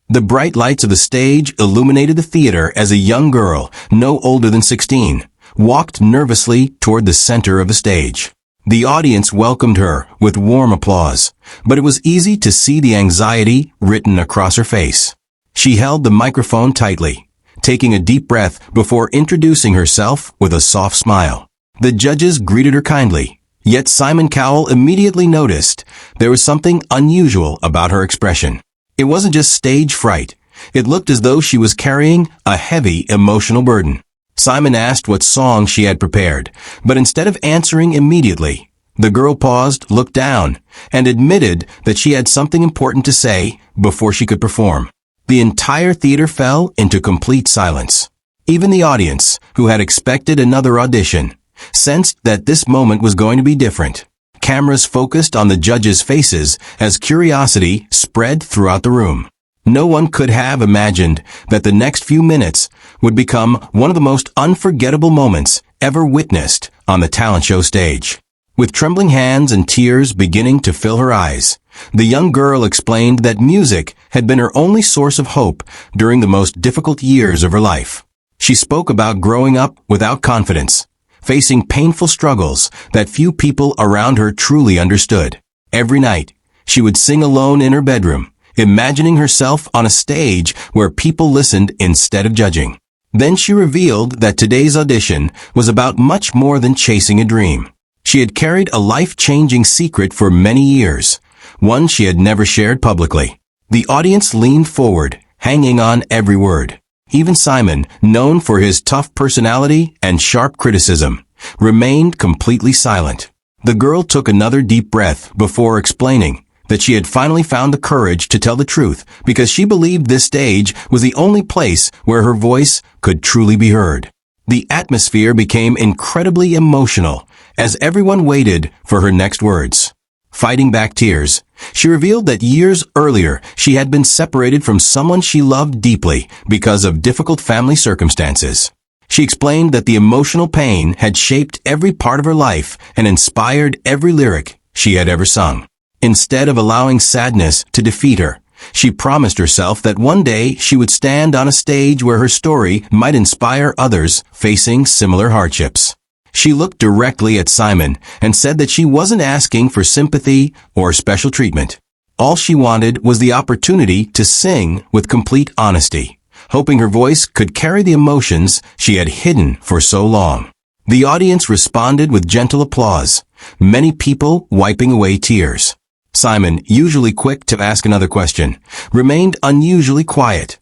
The bright lights of the stage illuminated the theater as a young girl, no older than 16, walked nervously toward the center of the stage. The audience welcomed her with warm applause, but it was easy to see the anxiety written across her face. She held the microphone tightly, taking a deep breath before introducing herself with a soft smile. The judges greeted her kindly, yet Simon Cowell immediately noticed there was something unusual about her expression. It wasn't just stage fright. It looked as though she was carrying a heavy emotional burden. Simon asked what song she had prepared, but instead of answering immediately, the girl paused, looked down, and admitted that she had something important to say before she could perform. The entire theater fell into complete silence. Even the audience, who had expected another audition, sensed that this moment was going to be different. Cameras focused on the judges' faces as curiosity spread throughout the room. No one could have imagined that the next few minutes would become one of the most unforgettable moments ever witnessed on the talent show stage. With trembling hands and tears beginning to fill her eyes, the young girl explained that music had been her only source of hope during the most difficult years of her life. She spoke about growing up without confidence, facing painful struggles that few people around her truly understood. Every night, she would sing alone in her bedroom, imagining herself on a stage where people listened instead of judging. Then she revealed that today's audition was about much more than chasing a dream. She had carried a life-changing secret for many years, one she had never shared publicly. The audience leaned forward, hanging on every word. Even Simon, known for his tough personality and sharp criticism, remained completely silent. The girl took another deep breath before explaining that she had finally found the courage to tell the truth because she believed this stage was the only place where her voice could truly be heard. The atmosphere became incredibly emotional as everyone waited for her next words. Fighting back tears, she revealed that years earlier she had been separated from someone she loved deeply because of difficult family circumstances. She explained that the emotional pain had shaped every part of her life and inspired every lyric she had ever sung. Instead of allowing sadness to defeat her, she promised herself that one day she would stand on a stage where her story might inspire others facing similar hardships. She looked directly at Simon and said that she wasn't asking for sympathy or special treatment. All she wanted was the opportunity to sing with complete honesty, hoping her voice could carry the emotions she had hidden for so long. The audience responded with gentle applause, many people wiping away tears. Simon, usually quick to ask another question, remained unusually quiet,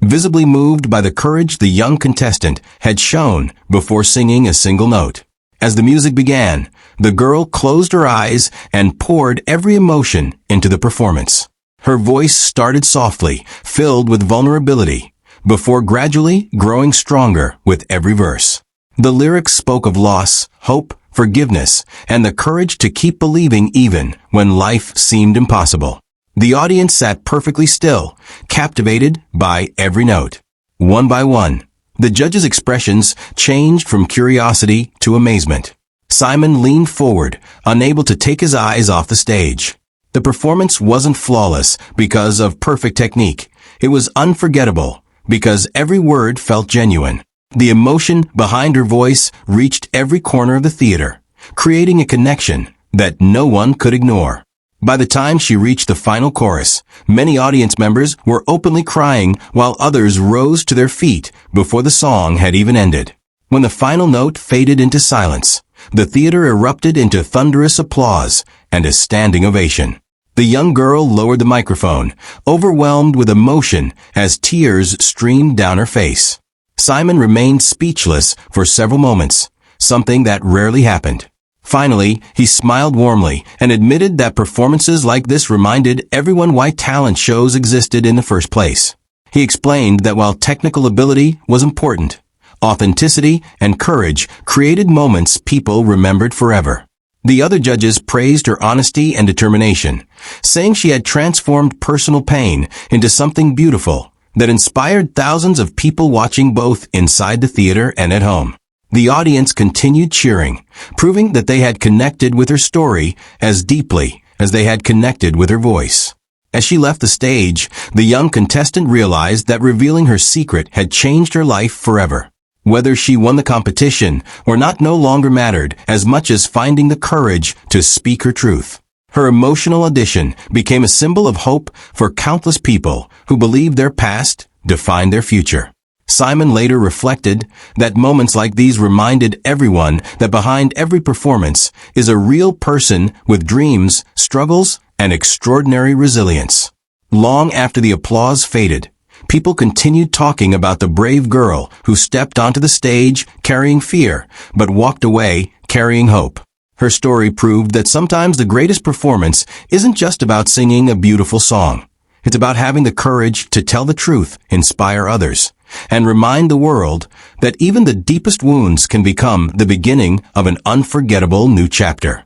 visibly moved by the courage the young contestant had shown before singing a single note. As the music began, the girl closed her eyes and poured every emotion into the performance. Her voice started softly, filled with vulnerability, before gradually growing stronger with every verse. The lyrics spoke of loss, hope, forgiveness, and the courage to keep believing even when life seemed impossible. The audience sat perfectly still, captivated by every note. One by one, the judges' expressions changed from curiosity to amazement. Simon leaned forward, unable to take his eyes off the stage. The performance wasn't flawless because of perfect technique. It was unforgettable because every word felt genuine. The emotion behind her voice reached every corner of the theater, creating a connection that no one could ignore. By the time she reached the final chorus, many audience members were openly crying while others rose to their feet before the song had even ended. When the final note faded into silence, the theater erupted into thunderous applause and a standing ovation. The young girl lowered the microphone, overwhelmed with emotion as tears streamed down her face. Simon remained speechless for several moments, something that rarely happened. Finally, he smiled warmly and admitted that performances like this reminded everyone why talent shows existed in the first place. He explained that while technical ability was important, authenticity and courage created moments people remembered forever. The other judges praised her honesty and determination, saying she had transformed personal pain into something beautiful that inspired thousands of people watching both inside the theater and at home. The audience continued cheering, proving that they had connected with her story as deeply as they had connected with her voice. As she left the stage, the young contestant realized that revealing her secret had changed her life forever. Whether she won the competition or not no longer mattered as much as finding the courage to speak her truth. Her emotional audition became a symbol of hope for countless people who believed their past defined their future. Simon later reflected that moments like these reminded everyone that behind every performance is a real person with dreams, struggles, and extraordinary resilience. Long after the applause faded, people continued talking about the brave girl who stepped onto the stage carrying fear, but walked away carrying hope. Her story proved that sometimes the greatest performance isn't just about singing a beautiful song. It's about having the courage to tell the truth, inspire others, and remind the world that even the deepest wounds can become the beginning of an unforgettable new chapter.